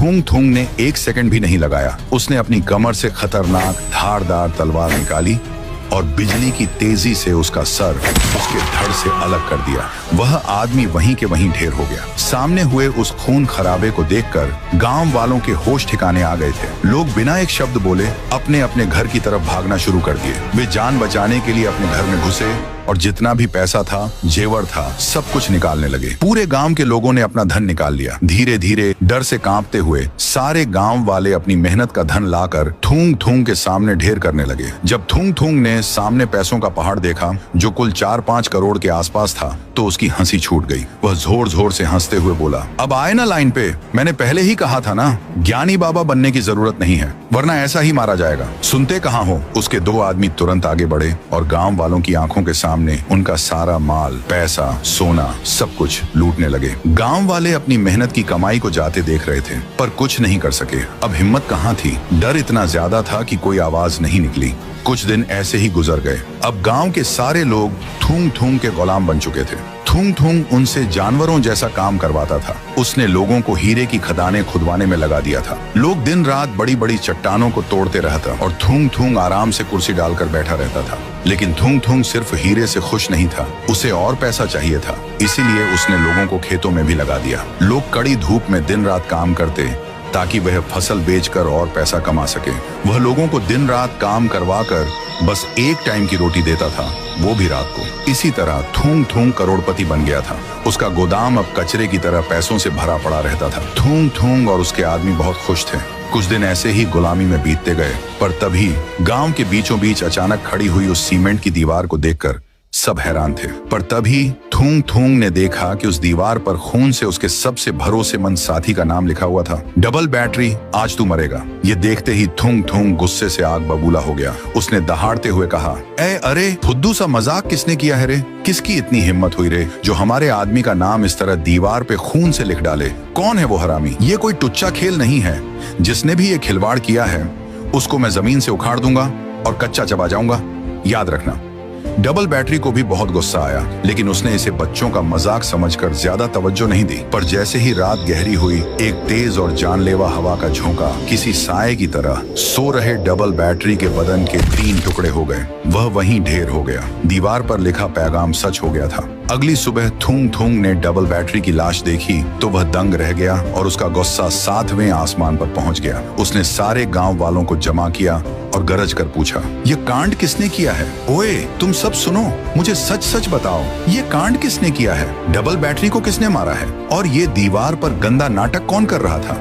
थूंग थूंग ने एक सेकंड भी नहीं लगाया। उसने अपनी कमर से खतरनाक धारदार तलवार निकाली और बिजली की तेजी से उसका सर उसके धड़ से अलग कर दिया। वह आदमी वहीं के वहीं ढेर हो गया। सामने हुए उस खून खराबे को देखकर गांव वालों के होश ठिकाने आ गए थे। लोग बिना एक शब्द बोले अपने अपने घर की तरफ भागना शुरू कर दिए। वे जान बचाने के लिए अपने घर में घुसे और जितना भी पैसा था, जेवर था, सब कुछ निकालने लगे। पूरे गांव के लोगों ने अपना धन निकाल लिया। धीरे धीरे डर से कांपते हुए सारे गांव वाले अपनी मेहनत का धन लाकर थूंग थूंग के सामने ढेर करने लगे। जब थूंग थूंग ने सामने पैसों का पहाड़ देखा जो कुल 4-5 करोड़ के आसपास था, तो उसकी हंसी छूट गई। वह जोर जोर से हंसते हुए बोला, अब आए ना लाइन पे। मैंने पहले ही कहा था ना, ज्ञानी बाबा बनने की जरूरत नहीं है, वरना ऐसा ही मारा जाएगा। सुनते कहाँ हो। उसके 2 आदमी तुरंत आगे बढ़े और गांव वालों की आंखों के सामने उनका सारा माल, पैसा, सोना, सब कुछ लूटने लगे। गांव वाले अपनी मेहनत की कमाई को जाते देख रहे थे, पर कुछ नहीं कर सके। अब हिम्मत कहाँ थी। डर इतना ज्यादा था कि कोई आवाज नहीं निकली। कुछ दिन ऐसे ही गुजर गए। अब गांव के सारे लोग थूंग थूंग के गुलाम बन चुके थे। थूंग थूंग उनसे जानवरों जैसा काम करवाता था। उसने लोगों को हीरे की खदानें खुदवाने में लगा दिया था। लोग दिन रात बड़ी बड़ी चट्टानों को तोड़ते रहता और थूंग थूंग आराम से कुर्सी डालकर बैठा रहता था। लेकिन थूंग थूंग सिर्फ हीरे से खुश नहीं था, उसे और पैसा चाहिए था। इसीलिए उसने लोगों को खेतों में भी लगा दिया। लोग कड़ी धूप में दिन रात काम करते ताकि वह फसल बेचकर और पैसा कमा सके। वह लोगों को दिन रात काम करवाकर बस एक टाइम की रोटी देता था, वो भी रात को। इसी तरह थूंग थूंग करोड़पति बन गया था। उसका गोदाम अब कचरे की तरह पैसों से भरा पड़ा रहता था। थूंग थूंग और उसके आदमी बहुत खुश थे। कुछ दिन ऐसे ही गुलामी में बीतते गए, पर तभी गांव के बीचों बीच अचानक खड़ी हुई उस सीमेंट की दीवार को देखकर सब हैरान थे। पर तभी थूंग थूंग ने देखा कि उस दीवार पर खून से उसके सबसे भरोसेमंद साथी का नाम लिखा हुआ था, डबल बैटरी, आज तू मरेगा। ये देखते ही थूंग थूंग गुस्से से आग बबूला हो गया। उसने दहाड़ते हुए कहा, अरे फुद्दू सा मजाक किसने किया है रे? किसकी इतनी हिम्मत हुई रे जो हमारे आदमी का नाम इस तरह दीवार पे खून से लिख डाले? कौन है वो हरामी? ये कोई टुच्चा खेल नहीं है। जिसने भी ये खिलवाड़ किया है उसको मैं जमीन से उखाड़ दूंगा और कच्चा चबा जाऊंगा, याद रखना। डबल बैटरी को भी बहुत गुस्सा आया, लेकिन उसने इसे बच्चों का मजाक समझकर ज्यादा तवज्जो नहीं दी। पर जैसे ही रात गहरी हुई, एक तेज और जानलेवा हवा का झोंका किसी साए की तरह सो रहे डबल बैटरी के बदन के 3 टुकड़े हो गए। वह वहीं ढेर हो गया। दीवार पर लिखा पैगाम सच हो गया था। अगली सुबह थूंग थूंग ने डबल बैटरी की लाश देखी तो वह दंग रह गया और उसका गुस्सा 7वें आसमान पर पहुंच गया। उसने सारे गांव वालों को जमा किया और गरज कर पूछा, ये कांड किसने किया है? ओए तुम सब सुनो, मुझे सच सच बताओ, ये कांड किसने किया है? डबल बैटरी को किसने मारा है? और ये दीवार पर गंदा नाटक कौन कर रहा था?